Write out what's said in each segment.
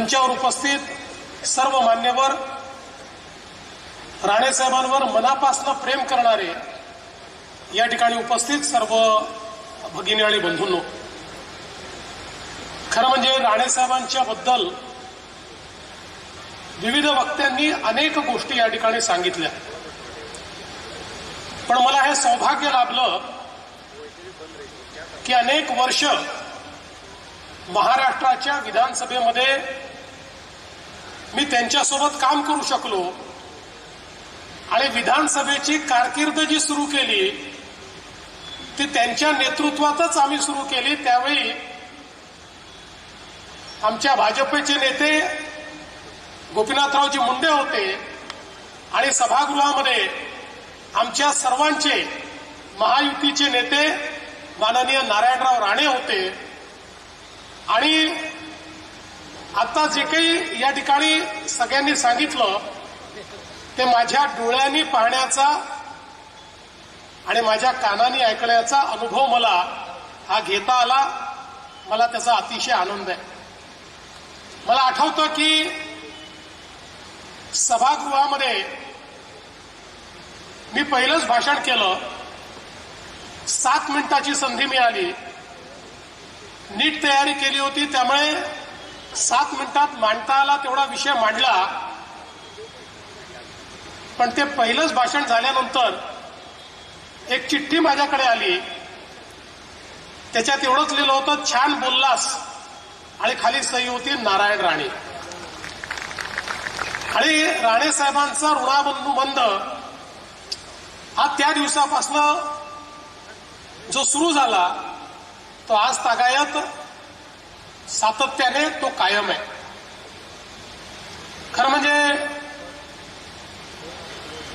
मंचावर उपस्थित सर्व मान्यवर, राणे साहेबांवर मनापासून प्रेम करणारे या ठिकाणी उपस्थित सर्व भगिनी आणि बंधूंनो, खरं म्हणजे राणे साहेबांच्या बद्दल विविध वक्त्यांनी अनेक गोष्टी या ठिकाणी सांगितल्या, पण मला हे सौभाग्य लाभलं की अनेक वर्ष महाराष्ट्राच्या विधानसभेमध्ये मी त्यांच्यासोबत काम करू शकलो आणि विधानसभेची कारकीर्द जी सुरू केली ती त्यांच्या नेतृत्वातच आम्ही सुरू केली। त्यावेळी आमच्या भाजपचे नेते गोपीनाथरावजी मुंडे होते आणि सभागृहामध्ये आमच्या सर्वांचे महायुतीचे नेते माननीय नारायणराव राणे होते। आणि आता जे काही या ठिकाणी सगळ्यांनी सांगितलं ते माझ्या डोळ्यांनी पाहण्याचा आणि माझ्या कानांनी ऐकण्याचा अनुभव मला हा घेता आला। मला त्याचा अतिशय आनंद आहे। मला आठवतं की सभागृहामध्ये मी पहिलंच भाषण केलं, 7 मिनिटाची संधी मिळाली, नीट तयारी केली होती, त्यामुळे 7 मिनिटात मांडता आला तेवढा विषय मांडला। पण ते पहिलंच भाषण झाल्यानंतर एक चिठ्ठी माझ्याकडे आली, त्याच्यात एवढंच लिहिलं होतं, छान बोललास, आणि खाली सही होती नारायण राणे। आणि राणे साहेबांचा ऋणानुबंध हा त्या दिवसापासून जो सुरू झाला तो आज तागायत सातत्याने तो कायम आहे। खरं म्हणजे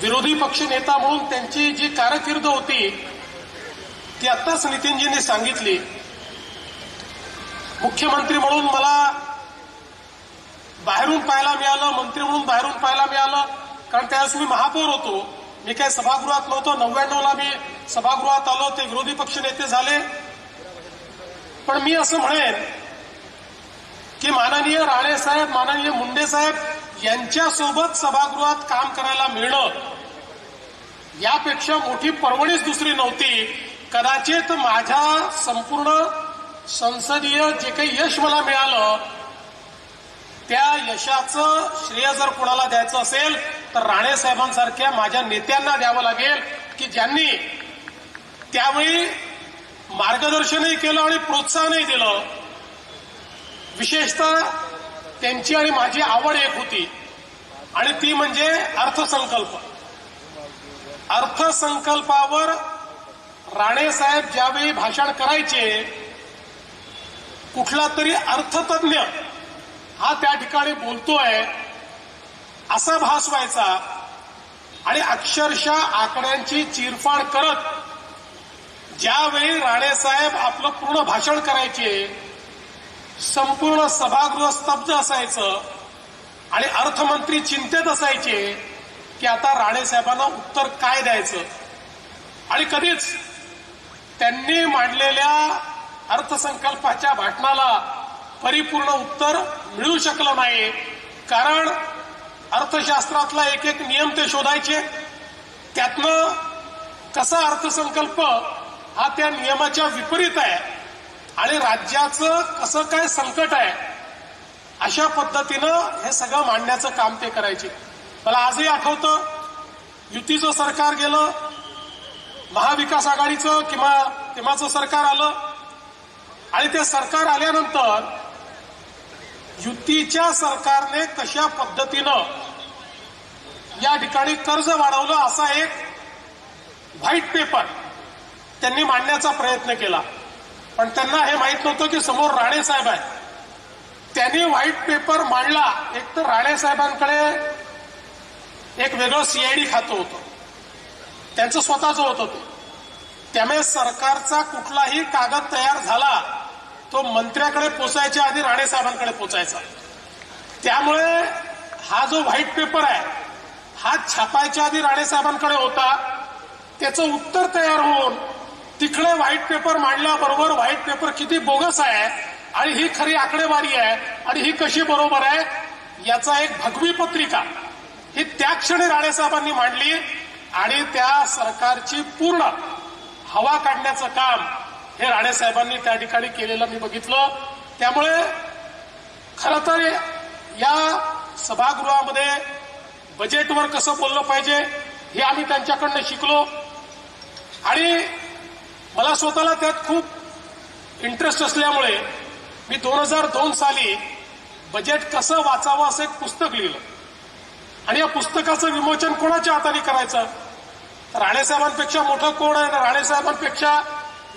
विरोधी पक्ष नेता म्हणून त्यांची जी कारकीर्द होती ती आत्ताच नितीनजींनी सांगितली। मुख्यमंत्री म्हणून मला बाहेरून पाहायला मिळालं, मंत्री म्हणून बाहेरून पाहायला मिळालं, कारण त्यावेळेस मी महापौर होतो, मी काही सभागृहात नव्हतो। 99ला मी सभागृहात आलो, ते विरोधी पक्ष नेते झाले। पण मी असं म्हणेन की माननीय राणे साहेब, माननीय मुंडे साहेब यांच्यासोबत सभागृहात काम करायला मिळणं यापेक्षा मोठी पर्वणीच दुसरी नव्हती। कदाचित माझ्या संपूर्ण संसदीय जे काही यश मला मिळालं त्या यशाचं श्रेय जर कोणाला द्यायचं असेल तर राणे साहेबांसारख्या माझ्या नेत्यांना द्यावं लागेल की ज्यांनी त्यावेळी मार्गदर्शनही केलं आणि प्रोत्साहनही दिलं। विशेषतः त्यांची आणि माझी आवड एक होती आणि ती म्हणजे अर्थसंकल्प। अर्थसंकल्पावर राणे साहेब ज्यावेळी भाषण करायचे, कुठला तरी अर्थतज्ञ हा त्या ठिकाणी बोलतोय असा भास व्हायचा आणि अक्षरशः आकड्यांची चिरफाड करत ज्यावेळी राणे साहेब आपलं पूर्ण भाषण करायचे संपूर्ण सभागृह स्तब्ध असायचं आणि अर्थमंत्री चिंतेत असायचे की आता राणे साहेबांना उत्तर काय द्यायचं। आणि कधीच त्यांनी मांडलेल्या अर्थसंकल्पाच्या भाषणाला परिपूर्ण उत्तर मिळू शकलं नाही, कारण अर्थशास्त्रातला एक एक नियम ते शोधायचे, त्यातनं कसा अर्थसंकल्प हा त्या नियमाच्या विपरीत आहे आणि राज्याचं कसं काय संकट आहे अशा पद्धतीनं हे सगळं मांडण्याचं काम ते करायचे। मला आजही आठवतं, युतीचं सरकार गेलं, महाविकास आघाडीचं किंवाचं सरकार आलं आणि ते सरकार आल्यानंतर युतीच्या सरकारने कशा पद्धतीनं या ठिकाणी कर्ज वाढवलं असा एक व्हाईट पेपर त्यांनी मांडण्याचा प्रयत्न केला। पण त्यांना हे माहित नव्हतं की समोर राणे साहेब आहेत। त्यांनी व्हाईट पेपर मांडला, एक तर राणे साहेबांकडे एक वेगळं सीआयडी खातं होतं, त्यांचं स्वतःचं होतं ते, त्यामुळे सरकारचा कुठलाही कागद तयार झाला तो मंत्र्याकडे पोचायच्या आधी राणे साहेबांकडे पोचायचा। त्यामुळे हा जो व्हाईट पेपर आहे हा छापायच्या आधी राणे साहेबांकडे होता, त्याचं उत्तर तयार होऊन तिकडे व्हाईट पेपर मांडल्याबरोबर व्हाईट पेपर किती बोगस आहे आणि ही खरी आकडेवारी आहे आणि ही कशी बरोबर आहे याचा एक भगवी पत्रिका ही त्या क्षणी राणेसाहेबांनी मांडली आणि त्या सरकारची पूर्ण हवा काढण्याचं काम हे राणेसाहेबांनी त्या ठिकाणी केलेलं मी बघितलं. त्यामुळे खरं तर या सभागृहामध्ये बजेटवर कसं बोललं पाहिजे हे आम्ही त्यांच्याकडनं शिकलो आणि मला स्वतःला त्यात खूप इंटरेस्ट असल्यामुळे मी 2002 साली बजेट कसं वाचावं असं एक पुस्तक लिहिलं आणि या पुस्तकाचं विमोचन कोणाच्या हाताने करायचं. राणेसाहेबांपेक्षा मोठं कोण आहे, राणेसाहेबांपेक्षा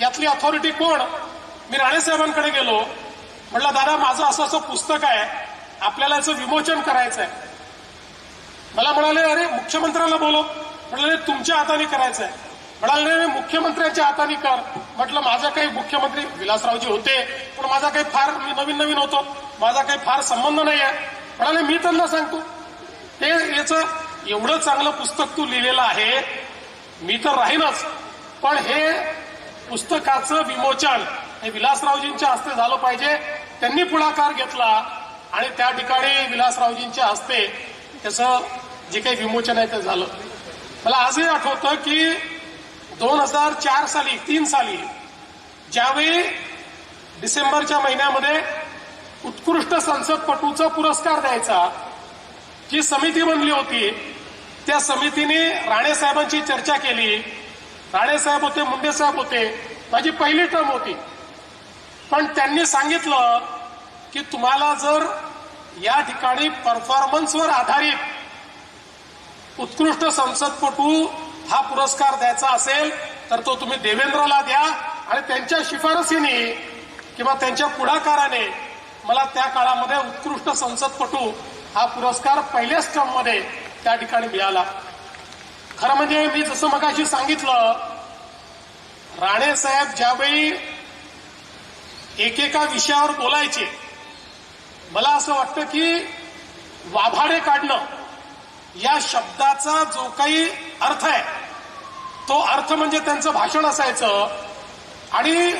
यातली अथॉरिटी कोण. मी राणेसाहेबांकडे गेलो, म्हटलं दादा माझं असं असं पुस्तक आहे, आपल्याला याचं विमोचन करायचं आहे. मला म्हणाले अरे मुख्यमंत्र्याला बोलव. म्हटलं तुमच्या हाताने करायचं आहे. म्हणाले नाही मुख्यमंत्र्यांच्या हाताने कर. म्हटलं माझा काही मुख्यमंत्री विलासरावजी होते पण माझा काही फार मी नवीन होतो, माझा काही फार संबंध नाही आहे. म्हणाले मी त्यांना सांगतो ते याचं एवढं चांगलं पुस्तक तू लिहिलेलं आहे, मी तर राहीनच पण हे पुस्तकाचं विमोचन हे विलासरावजींच्या हस्ते झालं पाहिजे. त्यांनी पुढाकार घेतला आणि त्या ठिकाणी विलासरावजींच्या हस्ते त्याचं जे काही विमोचन आहे ते झालं. मला आजही आठवतं की 2004 साली 3 साली ज्यावेळी डिसेंबरच्या महिन्यामध्ये उत्कृष्ट संसदपटूचा पुरस्कार द्यायचा जी समिती बनली होती त्या समितीने राणेसाहेबांची चर्चा केली. राणेसाहेब होते, मुंडेसाहेब होते, माझी पहिली टर्म होती. पण त्यांनी सांगितलं की तुम्हाला जर या ठिकाणी परफॉर्मन्सवर आधारित उत्कृष्ट संसदपटू हा पुरस्कार द्यायचा असेल तर तो तुम्ही देवेंद्रला द्या आणि त्यांच्या शिफारसीने किंवा त्यांच्या पुढाकाराने मला त्या काळामध्ये उत्कृष्ट संसदपटू हा पुरस्कार पहिल्याच टर्ममध्ये त्या ठिकाणी मिळाला. खरं म्हणजे मी जसं मगाशी सांगितलं राणेसाहेब ज्यावेळी एकेका विषयावर बोलायचे मला असं वाटतं की वाभाडे काढणं या शब्दाचा जो काही अर्थ आहे तो अर्थ म्हणजे त्यांचं भाषण असायचं आणि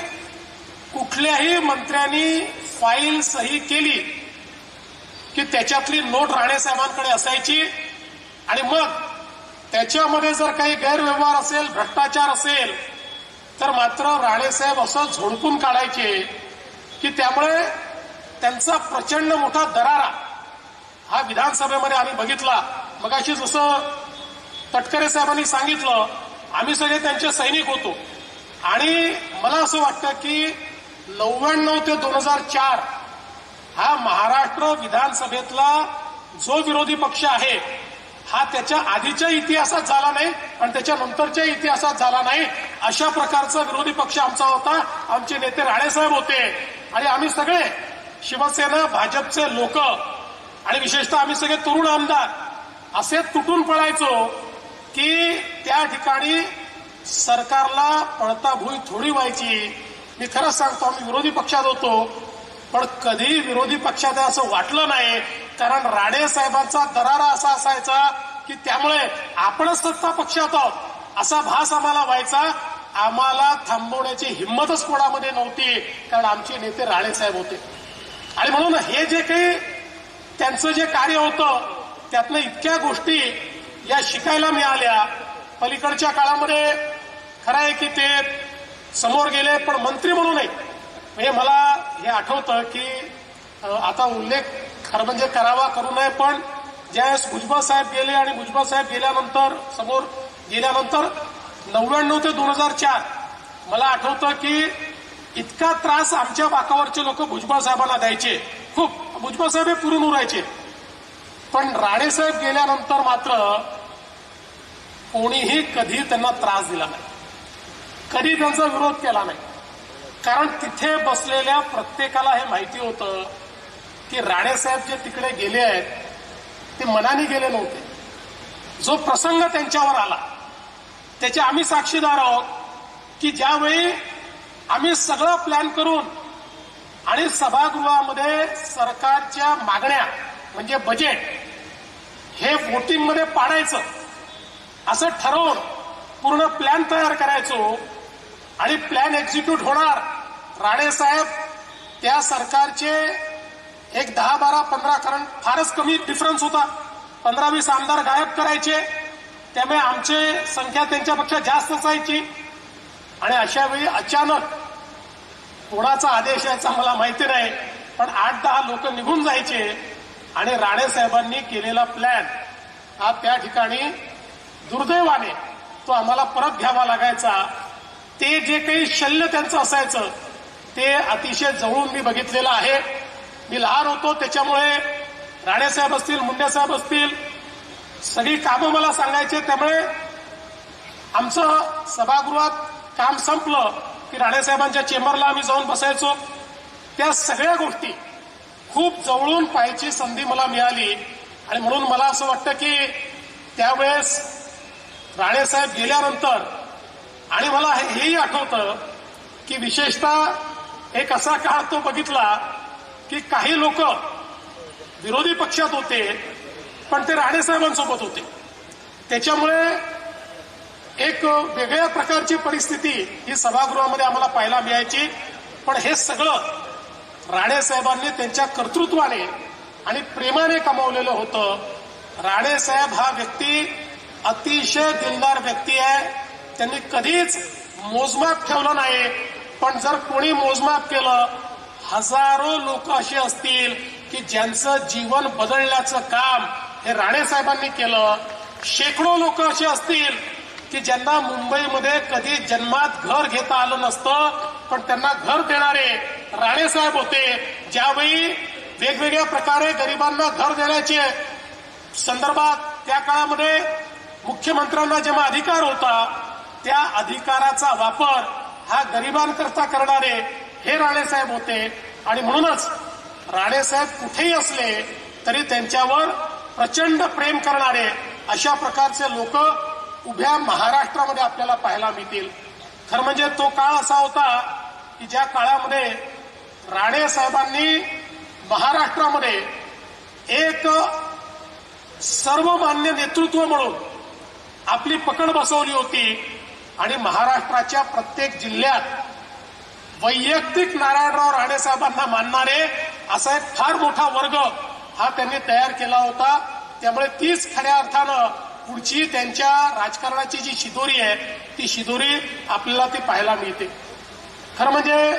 कुठल्याही मंत्र्यांनी फाईल सही केली की त्याच्यातली नोट राणेसाहेबांकडे असायची आणि मग त्याच्यामध्ये जर काही गैरव्यवहार असेल, भ्रष्टाचार असेल तर मात्र राणेसाहेब असं झोडपून काढायचे की त्यामुळे त्यांचा प्रचंड मोठा दरारा हा विधानसभेमध्ये आम्ही बघितला. मगाशी जसं तटकरे साहेबांनी सांगितलं आम्ही सगळे त्यांचे सैनिक होतो आणि मला असं वाटतं की 99 ते 2004 हा महाराष्ट्र विधानसभेतला जो विरोधी पक्ष आहे हा त्याच्या आधीच्या इतिहासात झाला नाही आणि त्याच्या नंतरच्या इतिहासात झाला नाही. अशा प्रकारचा विरोधी पक्ष आमचा होता. आमचे नेते राणेसाहेब होते आणि आम्ही सगळे शिवसेना भाजपचे लोक आणि विशेषतः आम्ही सगळे तरुण आमदार असे तुटून पडायचो की त्या ठिकाणी सरकारला पळताभुई थोडी व्हायची. मी खरंच सांगतो आम्ही विरोधी पक्षात होतो पण कधी विरोधी पक्षात असं वाटलं नाही कारण राणेसाहेबांचा दरारा असा असायचा की त्यामुळे आपणच सत्ता पक्षात आहोत असा भास आम्हाला व्हायचा. आम्हाला थांबवण्याची हिंमतच कोणामध्ये नव्हती कारण आमचे नेते राणेसाहेब होते आणि म्हणून हे जे काही त्यांचं जे कार्य होतं त्यातनं इतक्या गोष्टी या शिकायला मिळाल्या. पलीकडच्या काळामध्ये खरं आहे की ते समोर गेले पण मंत्री म्हणून नाही. म्हणजे मला हे आठवतं की आता उल्लेख खरं म्हणजे करावा करू नये पण ज्यावेळेस भुजबळ साहेब गेले आणि भुजबळ साहेब गेल्यानंतर समोर गेल्यानंतर 99 ते 2004 मला आठवतं की इतका त्रास आमच्या बाकावरचे लोक भुजबळ साहेबांना द्यायचे. खूप भुजबळ साहेब हे पुरून उरायचे पण राणेसाहेब गेल्यानंतर मात्र कोणीही कधी त्यांना त्रास दिला नाही, कधी त्यांचा विरोध केला नाही. कारण तिथे बसलेल्या प्रत्येकाला हे माहिती होतं की राणेसाहेब जे तिकडे गेले आहेत ते मनाने गेले नव्हते. जो प्रसंग त्यांच्यावर आला त्याचे आम्ही साक्षीदार आहोत की ज्यावेळी आम्ही सगळं प्लॅन करून आणि सभागृहामध्ये सरकारच्या मागण्या म्हणजे बजेट हे वोटिंगमध्ये पाडायचं असं ठरवून पूर्ण प्लॅन तयार करायचो आणि प्लॅन एक्झिक्यूट होणार. राणेसाहेब त्या सरकारचे एक 10, 12, 15, कारण फारच कमी डिफरन्स होता, 15-20 आमदार गायब करायचे, त्यामुळे आमची संख्या त्यांच्यापेक्षा जास्त असायची. आणि अशा वेळी अचानक कोणाचा आदेश यायचा मला माहिती नाही, पण 8-10 लोक निघून जायचे आणि राणे साहेबांनी केलेला प्लॅन हा त्या ठिकाणी दुर्दैवाने तो आम्हाला परत घ्यावा लागायचा. ते जे काही शल्य त्यांचं असायचं ते अतिशय जवळून मी बघितलेलं आहे. मी लहान होतो त्याच्यामुळे राणेसाहेब असतील, मुंडेसाहेब असतील, सगळी कामं मला सांगायचे. त्यामुळे आमचं सभागृहात काम संपलं की राणेसाहेबांच्या चेंबरला आम्ही जाऊन बसायचो. त्या सगळ्या गोष्टी खूप जवळून पाहायची संधी मला मिळाली. आणि म्हणून मला असं वाटतं की त्यावेळेस राणेसाहेब गेल्यानंतर, आणि मला हेही आठवतं की विशेषतः एक असा काळ तो बघितला की काही लोक विरोधी पक्षात होते पण ते राणेसाहेबांसोबत होते. त्याच्यामुळे एक वेगळ्या प्रकारची परिस्थिती ही सभागृहामध्ये आम्हाला पाहायला मिळायची. पण हे सगळं राणेसाहेबांनी त्यांच्या कर्तृत्वाने आणि प्रेमाने कमावलेलं होतं. राणेसाहेब हा व्यक्ती अतिशय दिलदार व्यक्ती आहे. त्यांनी कधीच मोजमाप ठेवलं नाही. पण जर कोणी मोजमाप केलं, हजारो लोक असे असतील की ज्यांचं जीवन बदलण्याचं काम हे राणेसाहेबांनी केलं. शेकडो लोक असे असतील की ज्यांना मुंबईमध्ये कधी जन्मात घर घेता आलं नसतं, पण त्यांना घर देणारे राणेसाहेब होते. ज्यावेळी वेगवेगळ्या प्रकारे गरिबांना घर देण्याचे संदर्भात त्या काळामध्ये मुख्यमंत्र्यांना जेव्हा अधिकार होता, त्या अधिकाराचा वापर हा गरिबांकरता करणारे हे राणेसाहेब होते. आणि म्हणूनच राणेसाहेब कुठेही असले तरी त्यांच्यावर प्रचंड प्रेम करणारे अशा प्रकारचे लोक उभ्या महाराष्ट्रामध्ये आपल्याला पाहायला मिळतील. खरं म्हणजे तो काळ असा होता की ज्या काळामध्ये राणेसाहेबांनी महाराष्ट्रामध्ये एक सर्वमान्य नेतृत्व म्हणून आपली पकड बसवली होती. आणि महाराष्ट्राच्या प्रत्येक जिल्ह्यात वैयक्तिक नारायणराव राणेसाहेबांना मानणारे असा एक फार मोठा वर्ग हा त्यांनी तयार केला होता. त्यामुळे तीच खऱ्या अर्थानं पुढची त्यांच्या राजकारणाची जी शिदोरी आहे ती शिदोरी आपल्याला ती पाहायला मिळते. खरं म्हणजे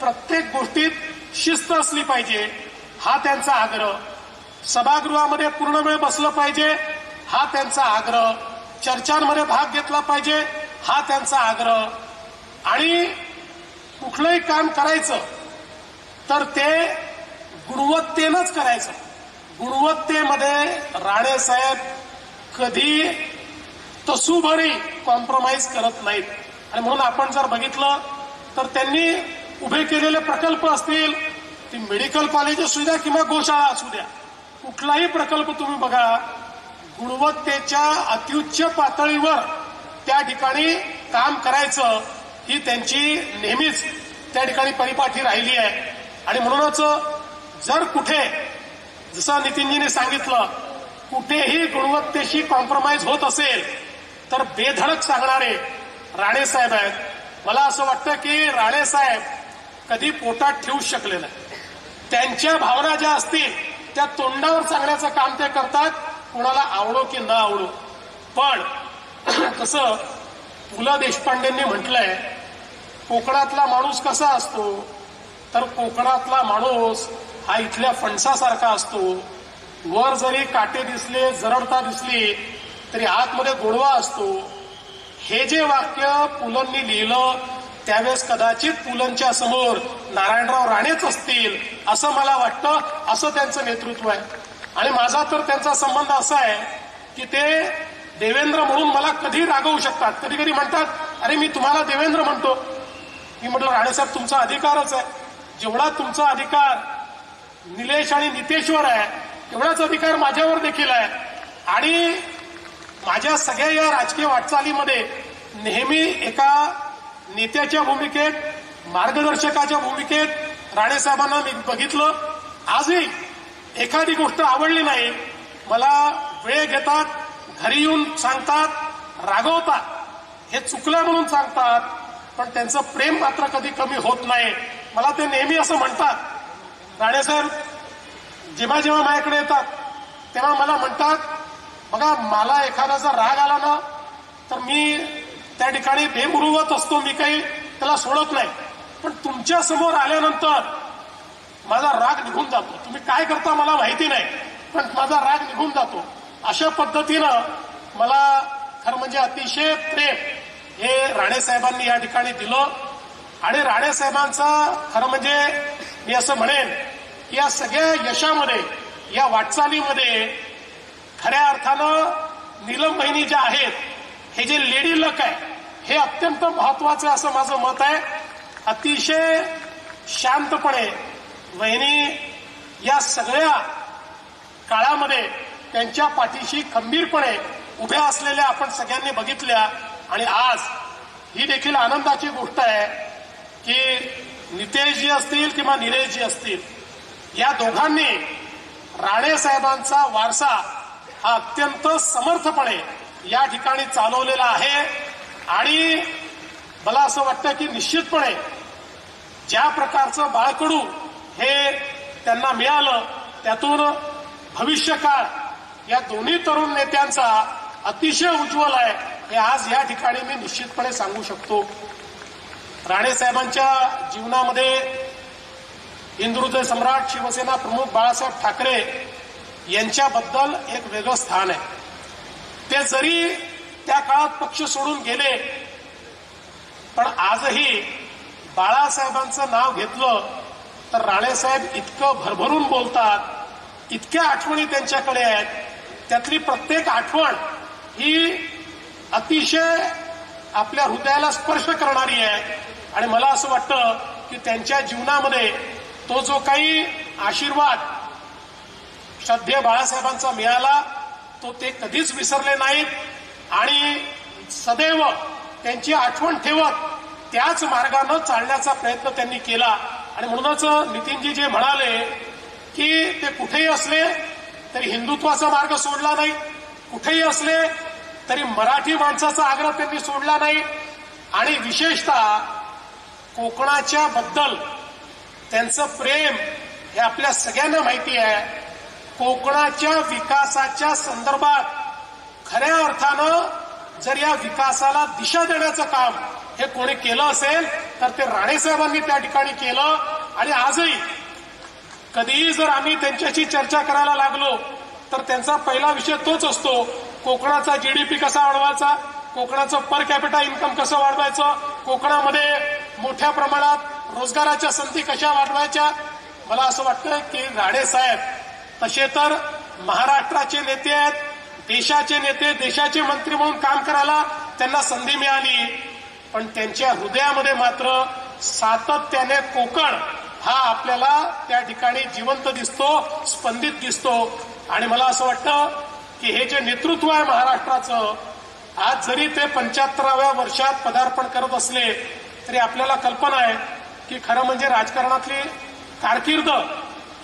प्रत्येक गोष्टीत शिस्त असली पाहिजे हा त्यांचा आग्रह. सभागृहामध्ये पूर्ण वेळ बसलं पाहिजे हा त्यांचा आग्रह. चर्चांमध्ये भाग घेतला पाहिजे हा त्यांचा आग्रह. आणि कुठलंही काम करायचं तर ते गुणवत्तेनंच करायचं. गुणवत्तेमध्ये राणेसाहेब कधी तसूभरी कॉम्प्रोमाइज करत नाहीत. आणि म्हणून आपण जर बघितलं तर त्यांनी उभे केलेले प्रकल्प असतील, ती मेडिकल कॉलेज असू द्या किंवा गोशाळा असू द्या, कुठलाही प्रकल्प तुम्ही बघा, गुणवत्तेच्या अत्युच्च पातळीवर त्या ठिकाणी काम करायचं ही त्यांची नेहमीच त्या ठिकाणी परिपाठी राहिली आहे. आणि म्हणूनच जर कुठे, जसं नितीनजीने सांगितलं, कुठेही गुणवत्तेशी कॉम्प्रोमाइज होत असेल तर बेधडक सांगणारे राणेसाहेब आहेत. मला असं वाटतं की राणेसाहेब कधी पोटात ठेवू शकले नाही. त्यांच्या भावना ज्या असतील त्या तोंडावर सांगण्याचं काम ते करतात, कोणाला आवडो की न आवडो. पण कसं पु ल देशपांडेंनी म्हटलंय, कोकणातला माणूस कसा असतो तर कोकणातला माणूस हा इथल्या फणसासारखा असतो. वर जरी काटे दिसले, जरडता दिसली तरी आतमध्ये गोडवा असतो. हे जे वाक्य पुलंनी लिहिलं त्यावेळेस कदाचित पुलंच्या समोर नारायणराव राणेच असतील असं मला वाटतं. असं त्यांचं नेतृत्व आहे. आणि माझा तर त्यांचा संबंध असा आहे की ते देवेंद्र म्हणून मला कधी रागवू शकतात. कधी कधी म्हणतात, अरे मी तुम्हाला देवेंद्र म्हणतो. मी म्हटलं, राणेसाहेब तुमचा अधिकारच आहे. जेवढा तुमचा अधिकार निलेश आणि नितेशवर आहे तेवढाच अधिकार माझ्यावर देखील आहे. आणि माझ्या सगळ्या या राजकीय वाटचालीमध्ये नेहमी एका नेत्याच्या भूमिकेत, मार्गदर्शकाच्या भूमिकेत राणेसाहेबांना मी बघितलं. आजही एखादी गोष्ट आवडली नाही, मला वेळ घेतात, घरी येऊन सांगतात, रागवतात, हे चुकलं म्हणून सांगतात, पण त्यांचं प्रेम मात्र कधी कमी होत नाही. मला ते नेहमी असं म्हणतात, राणेसाहेब जेव्हा जेव्हा माझ्याकडे येतात तेव्हा मला म्हणतात, बघा मला एखाद्याचा राग आला ना तर मी त्या ठिकाणी बेमुरुवत असतो, मी काही त्याला सोडत नाही. पण तुमच्या समोर आल्यानंतर माझा राग निघून जातो. तुम्ही काय करता मला माहिती नाही, पण माझा राग निघून जातो. अशा पद्धतीनं मला खरं म्हणजे अतिशय प्रेम हे राणेसाहेबांनी या ठिकाणी दिलं. आणि राणेसाहेबांचा खरं म्हणजे मी असं म्हणेन की या सगळ्या यशामध्ये, या वाटचालीमध्ये खऱ्या अर्थानं नीलम बहिणी ज्या आहेत, हे जे लेडी लक आहे हे अत्यंत महत्वाचं असं माझं मत आहे. अतिशय शांतपणे वहिनी या सगळ्या काळामध्ये त्यांच्या पाठीशी खंबीरपणे उभ्या असलेल्या आपण सगळ्यांनी बघितल्या. आणि आज ही देखील आनंदाची गोष्ट आहे की नितेशजी असतील किंवा निलेशजी असतील, या दोघांनी राणेसाहेबांचा वारसा हा अत्यंत समर्थपणे या ठिकाणी चालवलेला आहे. आणि मला असं वाटतं की निश्चितपणे ज्या प्रकारचं बाळकडू हे त्यांना मिळालं त्यातून भविष्यकाळ या दोन्ही तरुण नेत्यांचा अतिशय उज्ज्वल आहे हे आज या ठिकाणी मी निश्चितपणे सांगू शकतो. राणेसाहेबांच्या जीवनामध्ये हिंदुहृदय सम्राट शिवसेना प्रमुख बाळासाहेब ठाकरे यांच्याबद्दल एक वेगळं स्थान आहे. ते जरी त्या काळात पक्ष सोडून गेले पण आजही बाळासाहेबांचं नाव घेतलं तर राणेसाहेब इतकं भरभरून बोलतात, इतक्या आठवणी त्यांच्याकडे आहेत. त्यातली प्रत्येक आठवण ही अतिशय आपल्या हृदयाला स्पर्श करणारी आहे. आणि मला असं वाटतं की त्यांच्या जीवनामध्ये तो जो काही आशीर्वाद श्रद्धेय बाळासाहेबांचा मिळाला तो ते कधीच विसरले नाहीत. आणि सदैव त्यांची आठवण ठेवत त्याच मार्गानं चालण्याचा प्रयत्न त्यांनी केला. आणि म्हणूनच नितीनजी जे म्हणाले की ते कुठेही असले तरी हिंदुत्वाचा मार्ग सोडला नाही, कुठेही असले तरी मराठी माणसाचा आग्रह त्यांनी सोडला नाही. आणि विशेषतः कोकणाच्या बद्दल त्यांचं प्रेम हे आपल्या सगळ्यांना माहिती आहे. कोकणाच्या विकासाच्या संदर्भात खऱ्या अर्थानं जर या विकासाला दिशा देण्याचं काम हे कोणी केलं असेल तर ते राणेसाहेबांनी त्या ठिकाणी केलं. आणि आजही कधीही जर आम्ही त्यांच्याशी चर्चा करायला लागलो तर त्यांचा पहिला विषय तोच असतो, कोकणाचा जीडीपी कसा वाढवायचा, कोकणाचं पर कॅपिटा इन्कम कसं वाढवायचं, कोकणामध्ये मोठ्या प्रमाणात रोजगाराच्या संधी कशा वाढवायच्या. मला असं वाटतं की राणेसाहेब तसे तर महाराष्ट्राचे नेते आहेत, देशाचे नेते, देशाचे मंत्री म्हणून काम करायला त्यांना संधी मिळाली. पण त्यांच्या हृदयामध्ये मात्र सातत्याने कोकण हा आपल्याला त्या ठिकाणी जिवंत दिसतो, स्पंदित दिसतो. आणि मला असं वाटतं की हे जे नेतृत्व आहे महाराष्ट्राचं, आज जरी ते 75व्या वर्षात पदार्पण करत असले तरी आपल्याला कल्पना आहे की खरं म्हणजे राजकारणातली कारकीर्द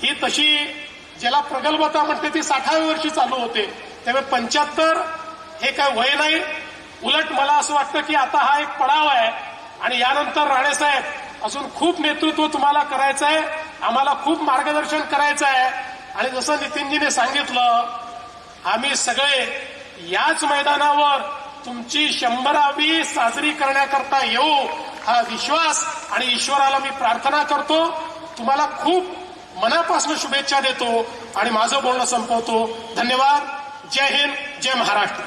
ही तशी ज्याला प्रगल्भता म्हणते ती 60व्या वर्षी चालू होते. त्यामुळे 75 हे काय वय नाही. उलट मला असं वाटतं की आता हा एक पडाव आहे आणि यानंतर राणेसाहेब अजून खूप नेतृत्व तुम्हाला करायचं आहे, आम्हाला खूप मार्गदर्शन करायचं आहे. आणि जसं नितीनजीने सांगितलं, आम्ही सगळे याच मैदानावर तुमची 100वी साजरी करण्याकरता येऊ हा विश्वास आणि ईश्वराला मी प्रार्थना करतो. तुम्हाला खूप मनापासून शुभेच्छा देतो आणि माझं बोलणं संपवतो. धन्यवाद. जय हिंद, जय महाराष्ट्र.